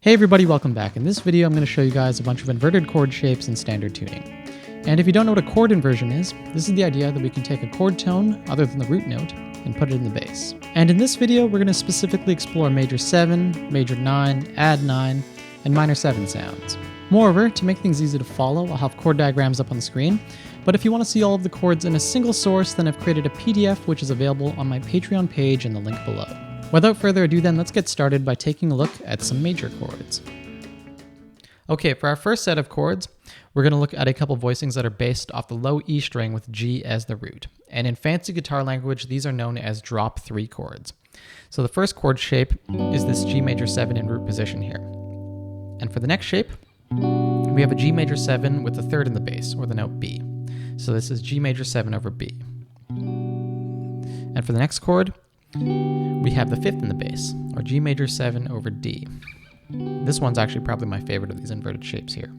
Hey everybody, welcome back. In this video I'm going to show you guys a bunch of inverted chord shapes in standard tuning. And if you don't know what a chord inversion is, this is the idea that we can take a chord tone other than the root note and put it in the bass. And in this video we're going to specifically explore major 7, major 9, add 9, and minor 7 sounds. Moreover, to make things easy to follow, I'll have chord diagrams up on the screen, but if you want to see all of the chords in a single source, then I've created a PDF which is available on my Patreon page in the link below. Without further ado then, let's get started by taking a look at some major chords. Okay, for our first set of chords, we're going to look at a couple voicings that are based off the low E string with G as the root. And in fancy guitar language, these are known as drop 3 chords. So the first chord shape is this G major 7 in root position here. And for the next shape, we have a G major 7 with the third in the bass, or the note B. So this is G major 7 over B. And for the next chord, we have the fifth in the bass, or G major 7 over D. This one's actually probably my favorite of these inverted shapes here.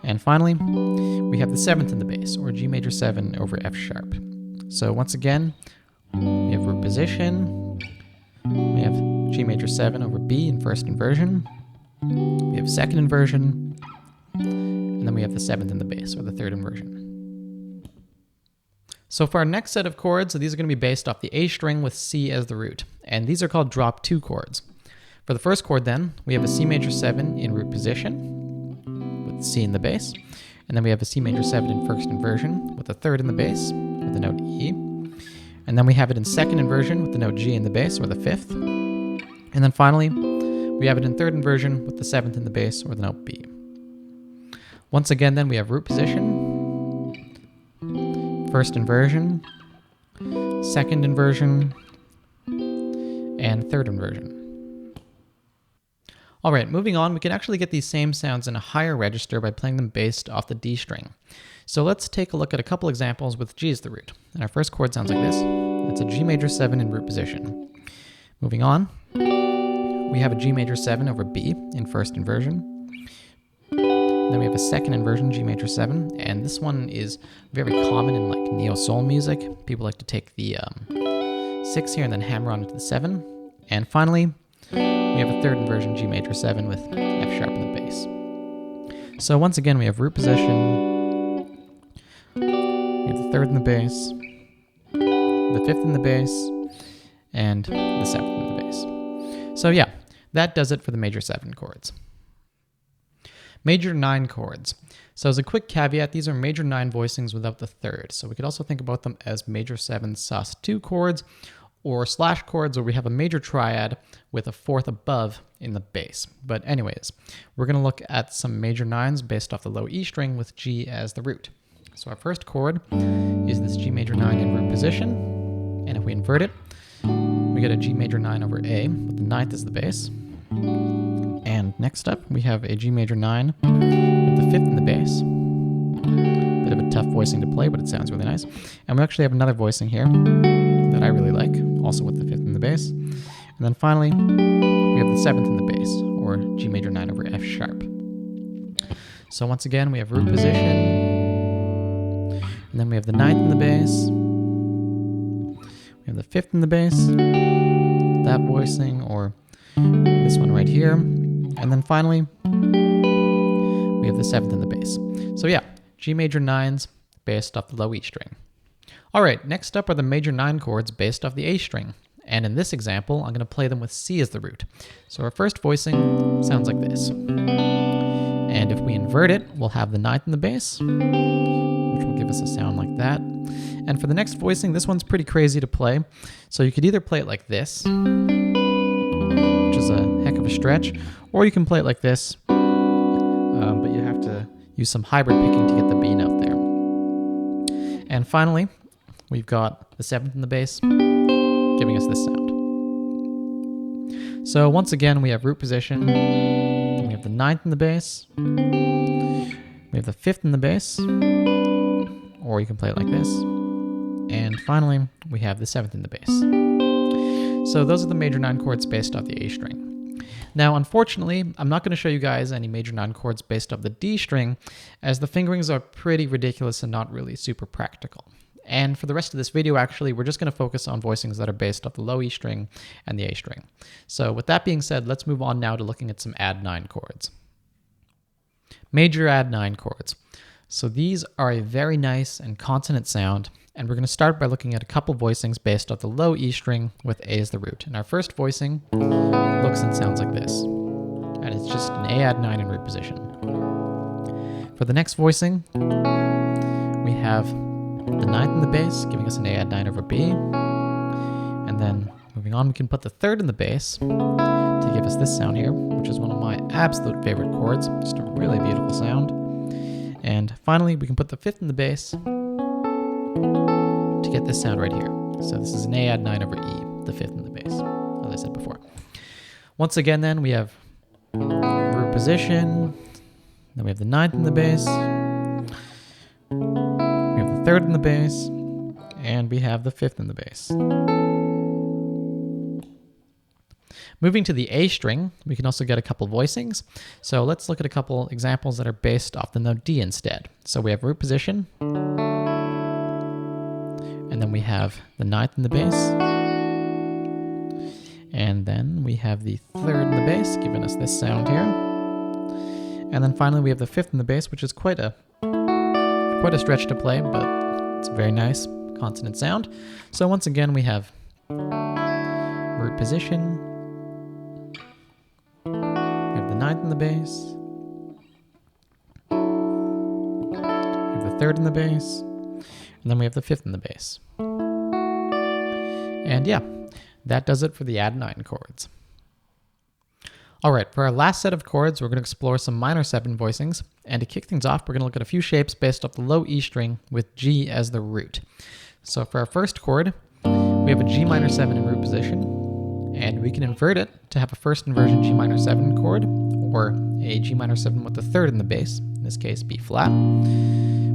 And finally, we have the seventh in the bass, or G major 7 over F sharp. So once again, we have root position, we have G major 7 over B in first inversion, we have second inversion, and then we have the seventh in the bass, or the third inversion. So for our next set of chords, these are going to be based off the A string with C as the root, and these are called drop 2 chords. For the first chord then, we have a C major 7 in root position with C in the bass, and then we have a C major 7 in first inversion with a third in the bass with the note E, and then we have it in second inversion with the note G in the bass, or the fifth, and then finally we have it in third inversion with the seventh in the bass, or the note B. Once again then, we have root position, first inversion, second inversion, and third inversion. All right, moving on, we can actually get these same sounds in a higher register by playing them based off the D string. So let's take a look at a couple examples with G as the root. And our first chord sounds like this. It's a G major 7 in root position. Moving on, we have a G major 7 over B in first inversion. Then we have a second inversion, G major 7, and this one is very common in like neo-soul music. People like to take the 6 here and then hammer on it to the 7. And finally, we have a third inversion, G major 7 with F sharp in the bass. So once again, we have root position, we have the third in the bass, the fifth in the bass, and the seventh in the bass. So yeah, that does it for the major 7 chords. Major 9 chords. So as a quick caveat, these are major 9 voicings without the third. So we could also think about them as major 7 sus2 chords, or slash chords where we have a major triad with a fourth above in the bass. But anyways, we're going to look at some major 9s based off the low E string with G as the root. So our first chord is this G major 9 in root position, and if we invert it, we get a G major 9 over A, with the ninth as the bass. And next up, we have a G major 9 with the fifth in the bass. Bit of a tough voicing to play, but it sounds really nice. And we actually have another voicing here that I really like, also with the fifth in the bass. And then finally, we have the seventh in the bass, or G major 9 over F sharp. So once again, we have root position, and then we have the ninth in the bass, we have the fifth in the bass, that voicing, or this one right here, and then finally, we have the seventh in the bass. So yeah, G major 9s based off the low E string. All right, next up are the major 9 chords based off the A string. And in this example, I'm going to play them with C as the root. So our first voicing sounds like this. And if we invert it, we'll have the ninth in the bass, which will give us a sound like that. And for the next voicing, this one's pretty crazy to play. So you could either play it like this, which is a heck of a stretch, or you can play it like this, but you have to use some hybrid picking to get the B note there. And finally, we've got the seventh in the bass, giving us this sound. So once again, we have root position, we have the ninth in the bass, we have the fifth in the bass, or you can play it like this, and finally, we have the seventh in the bass. So those are the major 9 chords based off the A string. Now, unfortunately, I'm not going to show you guys any major 9 chords based off the D string, as the fingerings are pretty ridiculous and not really super practical. And for the rest of this video, actually, we're just going to focus on voicings that are based off the low E string and the A string. So with that being said, let's move on now to looking at some add 9 chords. Major add 9 chords. So these are a very nice and consonant sound, and we're going to start by looking at a couple voicings based off the low E string with A as the root. And our first voicing looks and sounds like this, and it's just an A add 9 in root position. For the next voicing, we have the 9th in the bass, giving us an A add 9 over B, and then moving on, we can put the 3rd in the bass to give us this sound here, which is one of my absolute favorite chords, just a really beautiful sound. And finally, we can put the 5th in the bass to get this sound right here. So this is an A add 9 over E, the 5th in the bass, as I said before. Once again then, we have root position, then we have the 9th in the bass, we have the 3rd in the bass, and we have the 5th in the bass. Moving to the A string, we can also get a couple voicings. So let's look at a couple examples that are based off the note D instead. So we have root position, and then we have the 9th in the bass, and then we have the 3rd in the bass, giving us this sound here. And then finally we have the 5th in the bass, which is quite a stretch to play, but it's a very nice consonant sound. So once again, we have root position, we have the 9th in the bass, we have the 3rd in the bass, and then we have the 5th in the bass. And yeah, that does it for the add 9 chords. All right, for our last set of chords, we're going to explore some minor 7 voicings. And to kick things off, we're going to look at a few shapes based off the low E string with G as the root. So for our first chord, we have a G minor 7 in root position, and we can invert it to have a first inversion G minor 7 chord, or a G minor 7 with the 3rd in the bass, in this case B flat.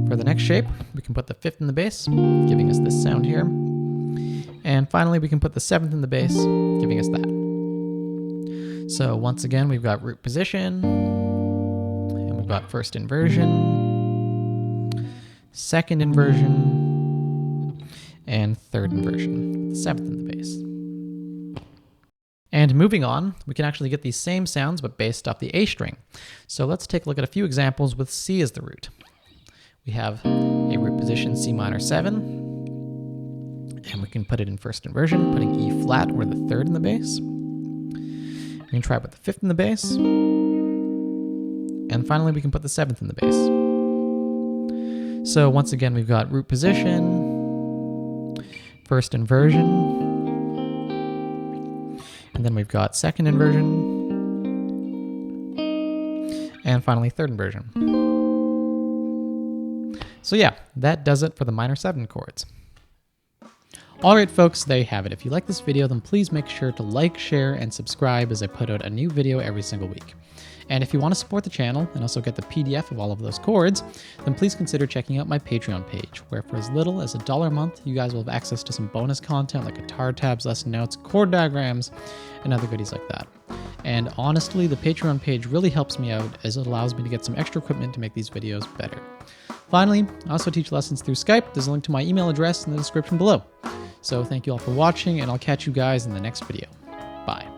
For the next shape, we can put the 5th in the bass, giving us this sound here. And finally, we can put the 7th in the bass, giving us that. So once again, we've got root position, and we've got first inversion, second inversion, and 3rd inversion, the 7th in the bass. And moving on, we can actually get these same sounds, but based off the A string. So let's take a look at a few examples with C as the root. We have a root position C minor 7, and we can put it in first inversion, putting E flat or the 3rd in the bass. We can try it with the 5th in the bass. And finally, we can put the 7th in the bass. So once again, we've got root position, first inversion, and then we've got second inversion, and finally 3rd inversion. So yeah, that does it for the minor 7 chords. Alright folks, there you have it. If you like this video, then please make sure to like, share, and subscribe as I put out a new video every single week. And if you want to support the channel and also get the PDF of all of those chords, then please consider checking out my Patreon page, where for as little as $1 a month, you guys will have access to some bonus content like guitar tabs, lesson notes, chord diagrams, and other goodies like that. And honestly, the Patreon page really helps me out as it allows me to get some extra equipment to make these videos better. Finally, I also teach lessons through Skype. There's a link to my email address in the description below. So thank you all for watching, and I'll catch you guys in the next video. Bye.